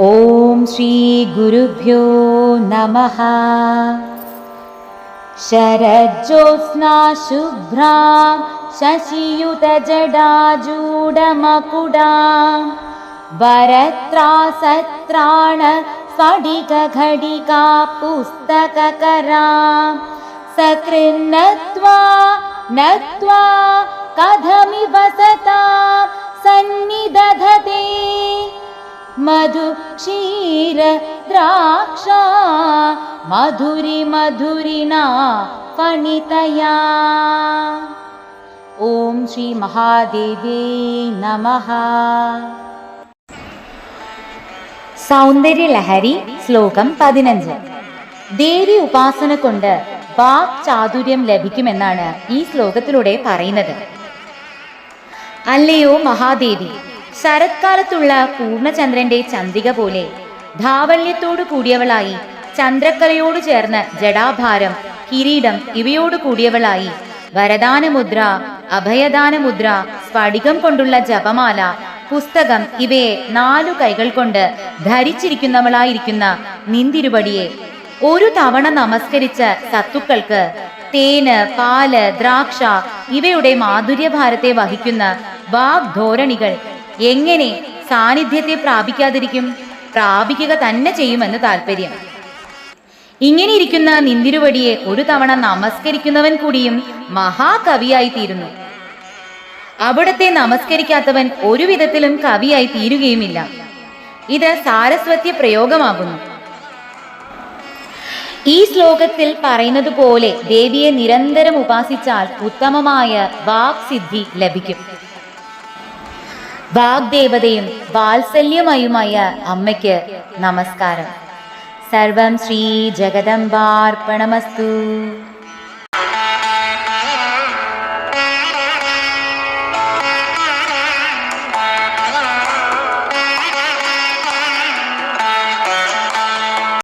ഓം ശ്രീ ഗുരുഭ്യോ നമഃ. ശരജ്യോത്സ്നാ ശുഭ്രാം ശശിയുതജടാജൂഢമകുടാം വരത്രാസത്രാണ സ്ഫടികഘടികാ പുസ്തകകരാം സകൃന്നത്വാ നത്വാ കഥമിവ സതാം സന്നിദധതേ മധു ക്ഷീര ദ്രാക്ഷ മധുരി മധുരിണ ഫണിതയാ. ഓം ശ്രീ മഹാദേവേ നമഃ. സൗന്ദര്യലഹരി ശ്ലോകം 15. ദേവി ഉപാസന കൊണ്ട് വാക് ചാതുര്യം ലഭിക്കുമെന്നാണ് ഈ ശ്ലോകത്തിലൂടെ പറയുന്നത്. അല്ലയോ മഹാദേവി, ശരത്കാലത്തുള്ള പൂർണ്ണചന്ദ്രന്റെ ചന്ദ്രിക പോലെ ധാവല്യത്തോടു കൂടിയവളായി, ചന്ദ്രക്കലയോട് ചേർന്ന് ജടാഭാരം, കിരീടം ഇവയോട് കൂടിയവളായി, വരദാനമുദ്ര, അഭയദാനമുദ്ര, സ്ഫടികം കൊണ്ടുള്ള ജപമാല, പുസ്തകം ഇവയെ 4 കൈകൾ കൊണ്ട് ധരിച്ചിരിക്കുന്നവളായിരിക്കുന്ന നിന്തിരുവടിയെ ഒരു തവണ നമസ്കരിച്ച സത്തുക്കൾക്ക് തേന്, പാല്, ദ്രാക്ഷ ഇവയുടെ മാധുര്യഭാരത്തെ വഹിക്കുന്ന വാഗ്ധോരണികൾ എങ്ങനെ സാന്നിധ്യത്തെ പ്രാപിക്കാതിരിക്കും? പ്രാപിക്കുക തന്നെ ചെയ്യുമെന്ന് താല്പര്യം. ഇങ്ങനെ ഇരിക്കുന്ന നിന്തിരുവടിയെ ഒരു തവണ നമസ്കരിക്കുന്നവൻ കൂടിയും മഹാകവിയായി തീരുന്നു. അവിടത്തെ നമസ്കരിക്കാത്തവൻ ഒരു വിധത്തിലും കവിയായി തീരുകയുമില്ല. ഇത് സാരസ്വത്യ പ്രയോഗമാകുന്നു. ഈ ശ്ലോകത്തിൽ പറയുന്നത് പോലെ ദേവിയെ നിരന്തരം ഉപാസിച്ചാൽ ഉത്തമമായ വാക്സിദ്ധി ലഭിക്കും. വാഗ്ദേവതയും വാത്സല്യമയുമായ അമ്മയ്ക്ക് നമസ്കാരം. സർവം ശ്രീ ജഗദംബാർപ്പണമസ്തു.